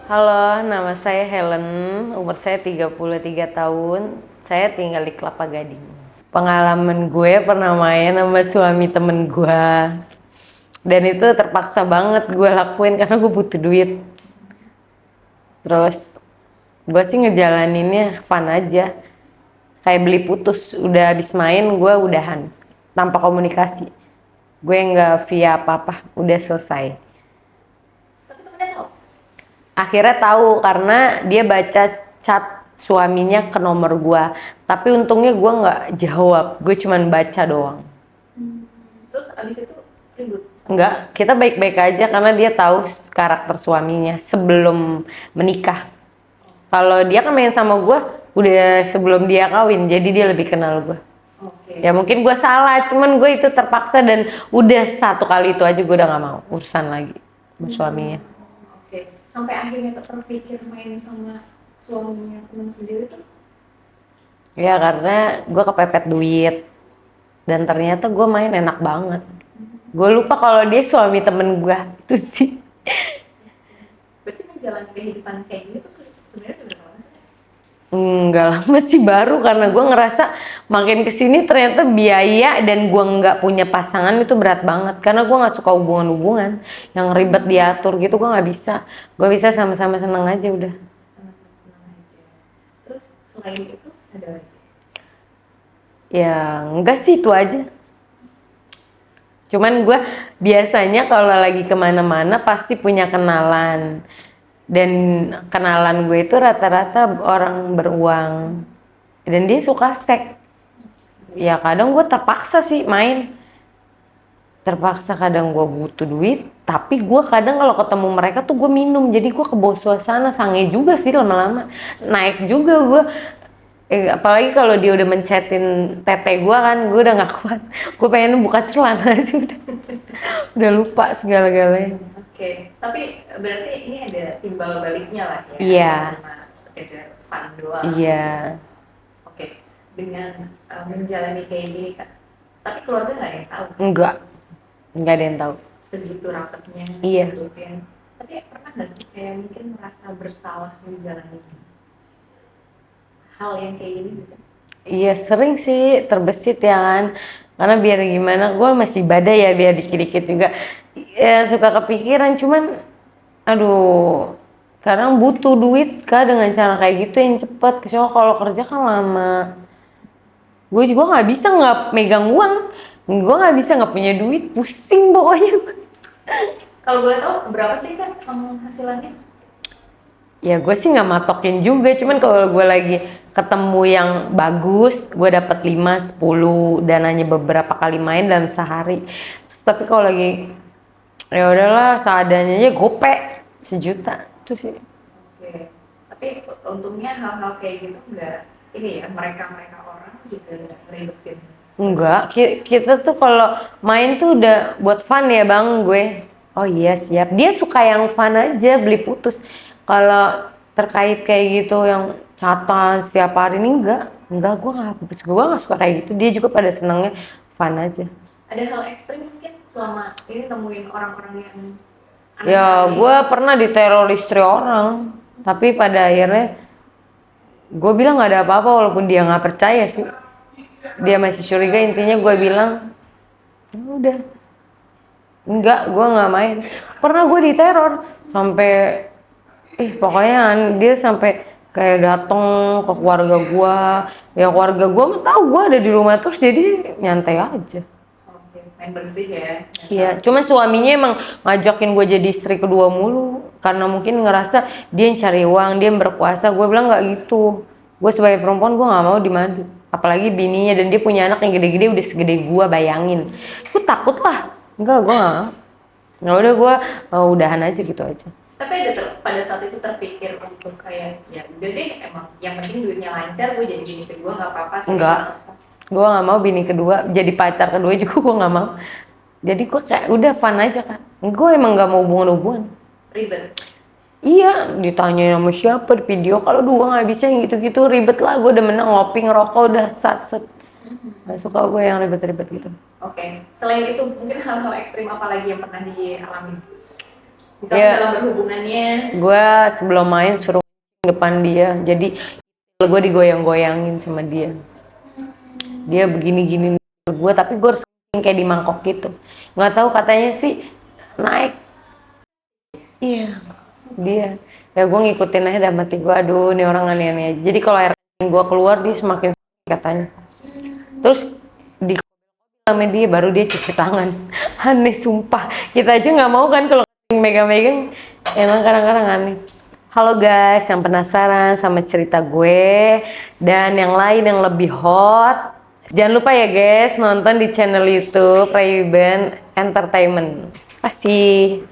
Halo, nama saya Helen, umur saya 33 tahun, saya tinggal di Kelapa Gading. Pengalaman gue pernah main sama suami temen gue, dan itu terpaksa banget gue lakuin karena gue butuh duit. Terus gue sih ngejalaninnya fun aja, kayak beli putus, udah habis main gue udahan, tanpa komunikasi. Gue nggak via apa-apa, udah selesai. Tapi temennya tahu. Akhirnya tahu karena dia baca chat suaminya ke nomor gua. Tapi untungnya gua nggak jawab, gue cuman baca doang. Terus abis itu ribut sama Enggak, dia. kita baik-baik aja karena dia tahu karakter suaminya sebelum menikah. Kalau dia kan main sama gua udah sebelum dia kawin, jadi dia lebih kenal gua. Oke. Ya mungkin gua salah, cuman gue itu terpaksa dan udah satu kali itu aja gue udah nggak mau urusan lagi sama suaminya. Oke. Sampai akhirnya terpikir main sama suaminya teman sendiri tuh. Ya karena gue kepepet duit dan ternyata gue main enak banget. Gue lupa kalau dia suami temen gue itu sih. Berarti menjalani kehidupan kayak gini tuh sebenarnya udah berapa lama sih? Enggak lama sih, baru karena gue ngerasa makin kesini ternyata biaya dan gue nggak punya pasangan itu berat banget karena gue nggak suka hubungan-hubungan yang ribet diatur gitu, gue nggak bisa. Gue bisa sama-sama seneng aja udah. Sama-sama senang aja. Terus selain itu ada lagi. Ya enggak sih, itu aja. Cuman gue biasanya kalau lagi kemana-mana pasti punya kenalan. Dan kenalan gue itu rata-rata orang beruang. Dan dia suka seks. Ya kadang gue terpaksa sih main. Terpaksa, kadang gue butuh duit. Tapi gue kadang kalau ketemu mereka tuh gue minum. Jadi gue kebawa suasana, sange juga sih lama-lama. Naik juga gue. Apalagi kalau dia udah mencetin tete gue kan, gue udah gak kuat. Gue pengen buka celana aja udah. Udah lupa segala-galanya. Oke. Tapi berarti ini ada timbal baliknya lah ya. Iya, Nggak cuma sekedar fun doang. iya. Oke. Dengan menjalani kayak gini Kak. Tapi keluarga nggak ada yang tahu. Enggak ada yang tahu. Segitu rapetnya Iya, hidupin. Tapi pernah nggak sih kayak mungkin merasa bersalah menjalani hal yang kayak gini gitu? iya sering sih terbesit ya kan. Karena biar gimana, gue masih badai ya biar dikit-dikit juga. Ya suka kepikiran, cuman aduh, kadang butuh duit kak dengan cara kayak gitu yang cepet. Kecuali kalau kerja kan lama. Gue juga nggak bisa nggak megang uang. Gue nggak bisa nggak punya duit, pusing pokoknya. Kalau boleh tahu berapa sih kan penghasilannya? Ya gue sih nggak matokin juga, cuman kalau gue lagi ketemu yang bagus, gue dapat 5, 10 dan hanya beberapa kali main dalam sehari. Tapi kalau lagi ya udahlah seadanya aja, gope 1 juta itu sih. Oke. Tapi untungnya hal-hal kayak gitu nggak ini ya, mereka-mereka orang juga nggak ngeribetin. Enggak, kita tuh kalau main tuh udah buat fun ya bang gue. Oh iya siap. Dia suka yang fun aja, beli putus. Kalau terkait kayak gitu yang catatan setiap hari ini enggak gue nggak suka kayak gitu. Dia juga pada senangnya fun aja. Ada hal ekstrim mungkin selama ini nemuin orang-orang yang Ya aneh-aneh. gue pernah diteror istri orang, tapi pada akhirnya gue bilang nggak ada apa-apa walaupun dia nggak percaya sih. Dia masih curiga, intinya gue bilang "Ya udah. Enggak, gue nggak main. Pernah gue diteror sampai, pokoknya dia sampai kayak datang ke keluarga gue. Ya keluarga gue mah tahu gue ada di rumah terus, jadi nyantai aja. Oke, main bersih ya. Nggak Iya, tahu. cuman suaminya emang ngajakin gue jadi istri kedua mulu karena mungkin ngerasa dia yang cari uang, dia yang berkuasa. Gue bilang nggak gitu. Gue sebagai perempuan gue nggak mau dimadu. Apalagi bininya, dan dia punya anak yang gede-gede udah segede gue, bayangin. Gue takut lah. Enggak, gue nggak. Ya udah gue udahan aja gitu aja. Tapi ada pada saat itu terpikir untuk kayak ya udah deh emang yang penting duitnya lancar gue jadi bini kedua nggak apa-apa sih. Enggak, gue nggak mau bini kedua, jadi pacar kedua juga gue nggak mau. Jadi gue kayak udah fun aja kan. Gue emang nggak mau hubungan-hubungan. Ribet. Iya, ditanya sama siapa di video. Kalau dua nggak bisa yang gitu-gitu, ribet lah. Gue udah menang ngopi ngerokok udah sat. Gak suka gue yang ribet-ribet gitu. Oke. Selain itu mungkin hal-hal ekstrim apa lagi yang pernah dialami? Misalnya Ya, dalam berhubungannya. gue sebelum main suruh depan dia, jadi gue digoyang-goyangin sama dia. Dia begini-gini gue, tapi gue harus kayak di mangkok gitu. Nggak tahu, katanya sih naik. Iya, dia. Ya gue ngikutin aja dalam hati gue, aduh ini orang aneh-aneh aja. Jadi kalau air gue keluar dia semakin sakit katanya. Terus di sama dia baru dia cuci tangan. Aneh sumpah. Kita aja nggak mau kan kalau megang-megang. Emang kadang-kadang aneh. Halo guys, yang penasaran sama cerita gue dan yang lain yang lebih hot, jangan lupa ya guys nonton di channel YouTube Ray Ban Entertainment. Terima kasih.